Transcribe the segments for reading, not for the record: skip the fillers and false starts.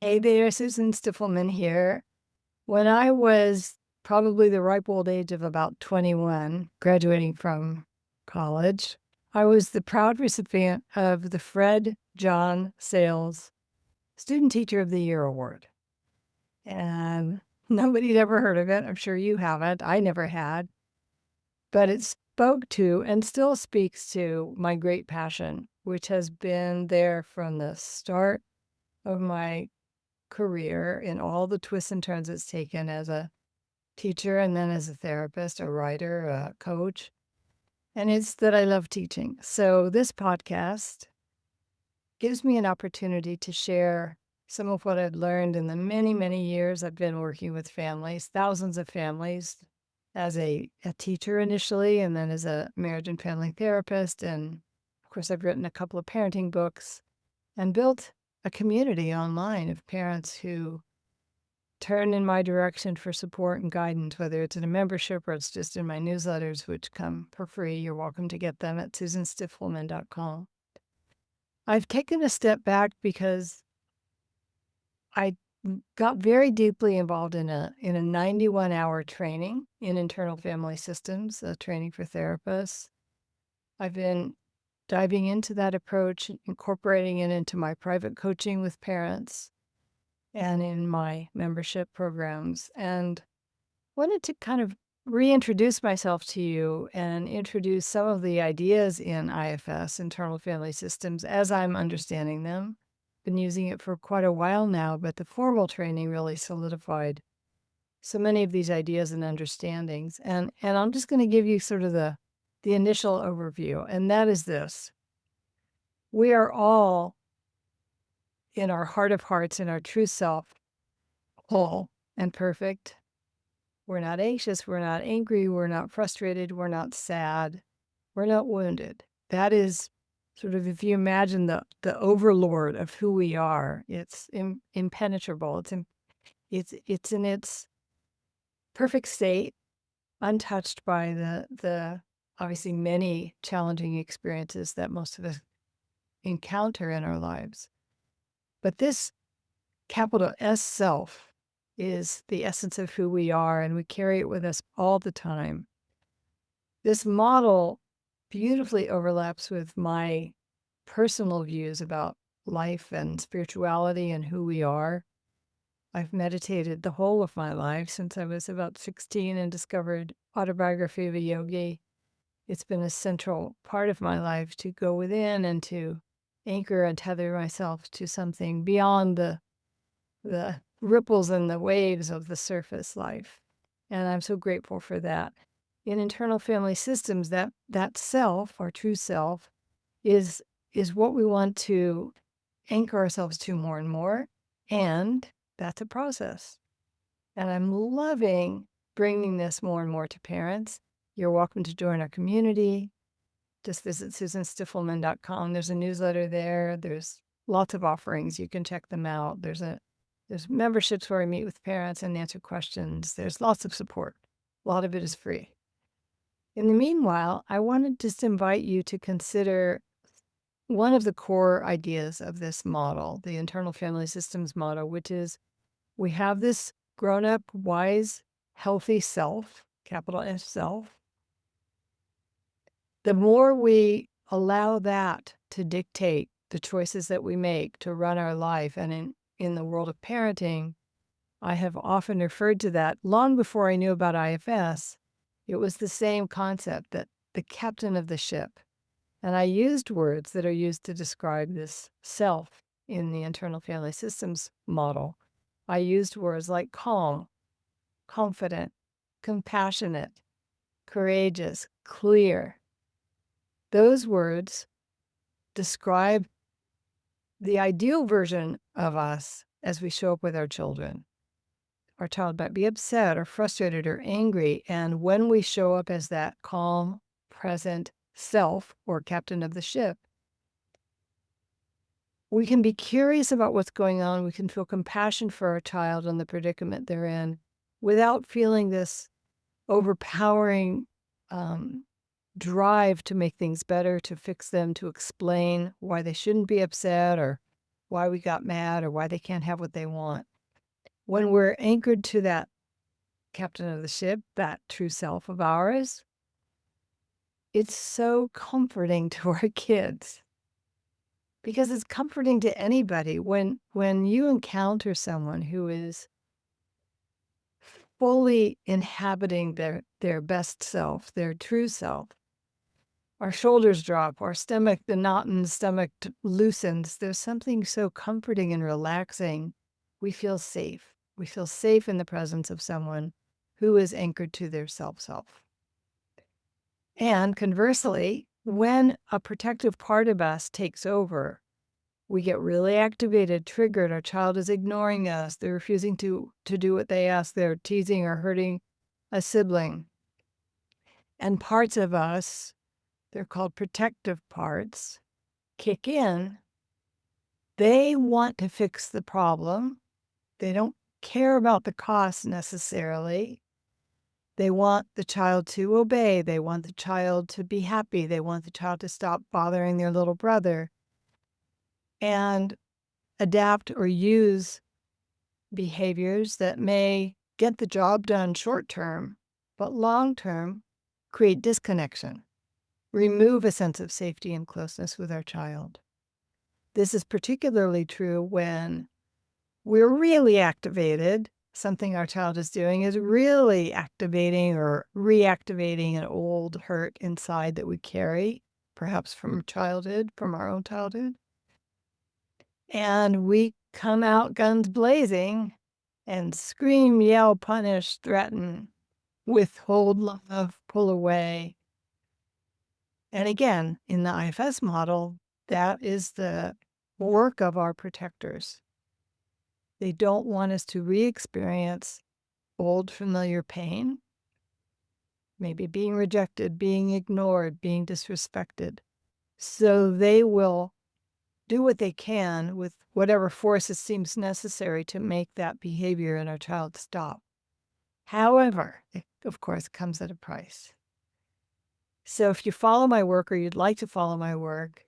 Hey there, Susan Stiffelman here. When I was probably the ripe old age of about 21, graduating from college, I was the proud recipient of the Fred John Sales Student Teacher of the Year Award. And nobody'd ever heard of it. I'm sure you haven't. I never had. But it spoke to and still speaks to my great passion, which has been there from the start of my career in all the twists and turns it's taken as a teacher and then as a therapist, a writer, a coach. And it's that I love teaching. So this podcast gives me an opportunity to share some of what I've learned in the many, many years I've been working with families, thousands of families, as a teacher initially, and then as a marriage and family therapist. And of course, I've written a couple of parenting books and built a community online of parents who turn in my direction for support and guidance, whether it's in a membership or it's just in my newsletters, which come for free. You're welcome to get them at susanstiffelman.com. I've taken a step back because I got very deeply involved in a 91-hour training in internal family systems, a training for therapists. I've been diving into that approach, incorporating it into my private coaching with parents and in my membership programs, and wanted to kind of reintroduce myself to you and introduce some of the ideas in IFS, internal family systems, as I'm understanding them. Been using it for quite a while now, but the formal training really solidified so many of these ideas and understandings. And I'm just going to give you sort of the initial overview, and that is this. We are all, in our heart of hearts, in our true self, whole and perfect. We're not anxious, we're not angry, we're not frustrated, we're not sad, we're not wounded. That is sort of, if you imagine the overlord of who we are, it's impenetrable. It's in its perfect state, untouched by the obviously many challenging experiences that most of us encounter in our lives. But this capital S self is the essence of who we are, and we carry it with us all the time. This model beautifully overlaps with my personal views about life and spirituality and who we are. I've meditated the whole of my life since I was about 16 and discovered Autobiography of a Yogi. It's been a central part of my life to go within and to anchor and tether myself to something beyond the ripples and the waves of the surface life. And I'm so grateful for that. In internal family systems, that self, our true self, is what we want to anchor ourselves to more and more. And that's a process. And I'm loving bringing this more and more to parents. You're welcome to join our community. Just visit susanstiffelman.com. There's a newsletter there. There's lots of offerings. You can check them out. There's memberships where I meet with parents and answer questions. There's lots of support. A lot of it is free. In the meanwhile, I want to just invite you to consider one of the core ideas of this model, the internal family systems model, which is we have this grown-up, wise, healthy self, capital S self. The more we allow that to dictate the choices that we make to run our life, and in the world of parenting, I have often referred to that long before I knew about IFS. It was the same concept, that the captain of the ship. And I used words that are used to describe this self in the internal family systems model. I used words like calm, confident, compassionate, courageous, clear. Those words describe the ideal version of us as we show up with our children. Our child might be upset or frustrated or angry, and when we show up as that calm, present self or captain of the ship, we can be curious about what's going on. We can feel compassion for our child and the predicament they're in without feeling this overpowering drive to make things better, to fix them, to explain why they shouldn't be upset or why we got mad or why they can't have what they want. When we're anchored to that captain of the ship, that true self of ours, it's so comforting to our kids. Because it's comforting to anybody when you encounter someone who is fully inhabiting their best self, their true self. Our shoulders drop, our stomach, the knot in the stomach loosens. There's something so comforting and relaxing. We feel safe. We feel safe in the presence of someone who is anchored to their self. And conversely, when a protective part of us takes over, we get really activated, triggered. Our child is ignoring us. They're refusing to do what they ask. They're teasing or hurting a sibling. And parts of us, they're called protective parts, kick in. They want to fix the problem. They don't care about the cost necessarily. They want the child to obey. They want the child to be happy. They want the child to stop bothering their little brother and adapt or use behaviors that may get the job done short term, but long term create disconnection, remove a sense of safety and closeness with our child. This is particularly true when we're really activated. Something our child is doing is really activating or reactivating an old hurt inside that we carry, perhaps from childhood, from our own childhood. And we come out guns blazing and scream, yell, punish, threaten, withhold love, pull away. And again, in the IFS model, that is the work of our protectors. They don't want us to re-experience old familiar pain, maybe being rejected, being ignored, being disrespected. So they will do what they can with whatever forces seems necessary to make that behavior in our child stop. However, it, of course, comes at a price. So if you follow my work or you'd like to follow my work,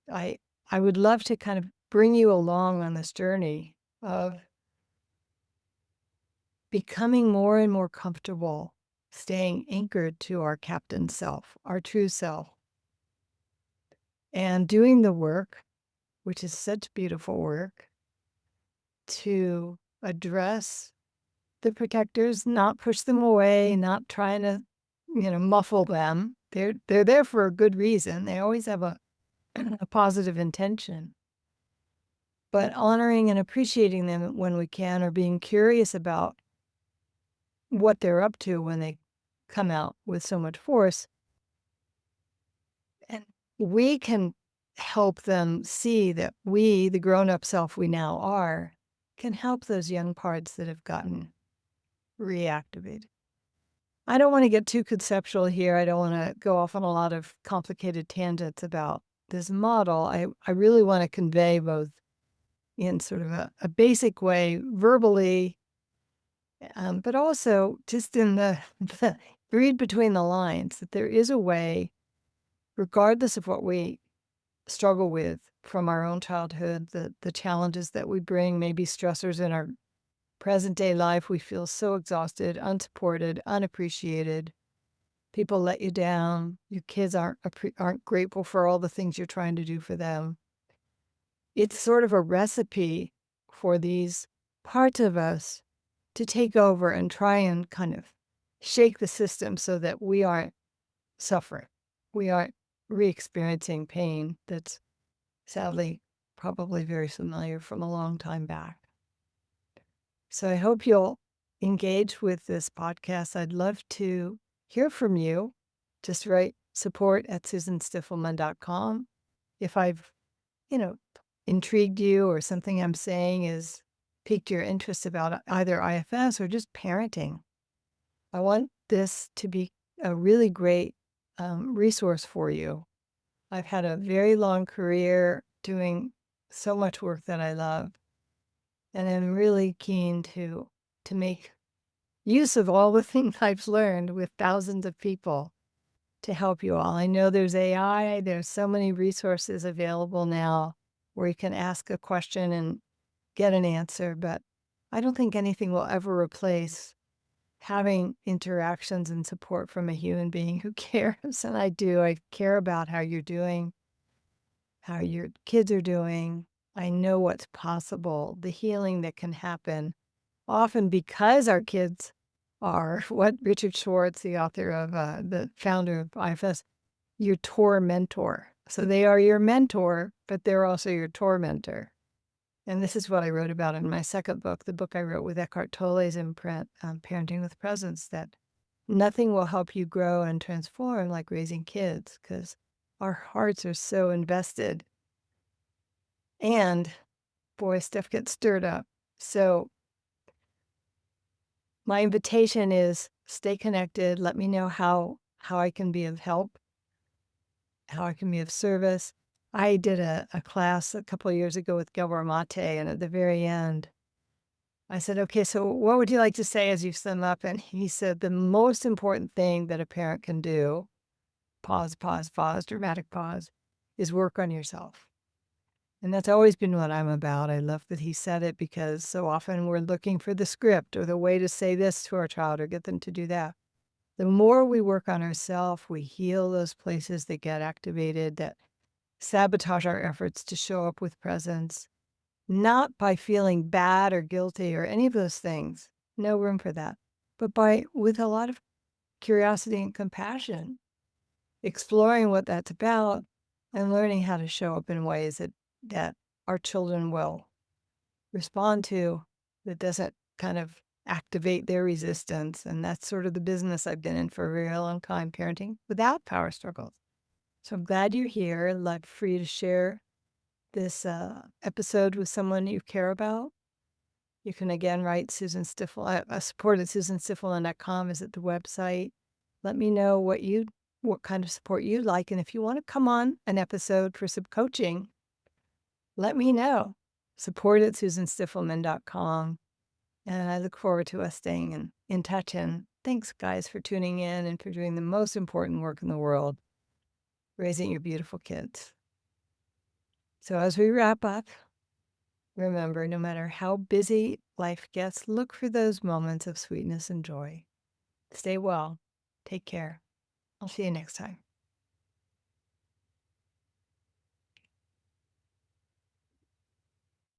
I would love to kind of bring you along on this journey of becoming more and more comfortable staying anchored to our captain self, our true self, and doing the work, which is such beautiful work, to address the protectors, not push them away, not trying to, muffle them. They're there for a good reason. They always have a positive intention. But honoring and appreciating them when we can, or being curious about what they're up to when they come out with so much force. And we can help them see that we, the grown-up self we now are, can help those young parts that have gotten reactivated. I don't want to get too conceptual here. I don't want to go off on a lot of complicated tangents about this model. I really want to convey both in sort of a basic way, verbally, but also just in the read between the lines, that there is a way, regardless of what we struggle with from our own childhood, the challenges that we bring, maybe stressors in our present day life. We feel so exhausted, unsupported, unappreciated. People let you down. Your kids aren't grateful for all the things you're trying to do for them. It's sort of a recipe for these parts of us to take over and try and kind of shake the system so that we aren't suffering. We aren't re-experiencing pain that's sadly probably very familiar from a long time back. So I hope you'll engage with this podcast. I'd love to hear from you. Just write support@susanstiffelman.com. If I've, intrigued you or something I'm saying is piqued your interest about either IFS or just parenting. I want this to be a really great resource for you. I've had a very long career doing so much work that I love. And I'm really keen to make use of all the things I've learned with thousands of people to help you all. I know there's AI, there's so many resources available now where you can ask a question and get an answer, but I don't think anything will ever replace having interactions and support from a human being who cares. And I do. I care about how you're doing, how your kids are doing. I know what's possible, the healing that can happen, often because our kids are what Richard Schwartz, the author of the founder of IFS, your tormentor. So they are your mentor, but they're also your tormentor. And this is what I wrote about in my second book, the book I wrote with Eckhart Tolle's imprint, Parenting with Presence, that nothing will help you grow and transform like raising kids, because our hearts are so invested. And boy, stuff gets stirred up. So my invitation is stay connected. Let me know how I can be of help, how I can be of service. I did a class a couple of years ago with Gabor Mate, and at the very end, I said, okay, so what would you like to say as you sum up? And he said, the most important thing that a parent can do, pause, dramatic pause, is work on yourself. And that's always been what I'm about. I love that he said it, because so often we're looking for the script or the way to say this to our child or get them to do that. The more we work on ourselves, we heal those places that get activated, that sabotage our efforts to show up with presence, not by feeling bad or guilty or any of those things. No room for that. But with a lot of curiosity and compassion, exploring what that's about and learning how to show up in ways that our children will respond to, that doesn't kind of activate their resistance. And that's sort of the business I've been in for a very long time, parenting without power struggles. So I'm glad you're here. I'd love for you to share this episode with someone you care about. You can again write Susan Stiffelman, support at susanstiffelman.com is at the website. Let me know what kind of support you'd like. And if you want to come on an episode for some coaching, let me know. Support at susanstiffelman.com. And I look forward to us staying in touch. And thanks, guys, for tuning in and for doing the most important work in the world, raising your beautiful kids. So as we wrap up, remember, no matter how busy life gets, look for those moments of sweetness and joy. Stay well. Take care. I'll see you next time.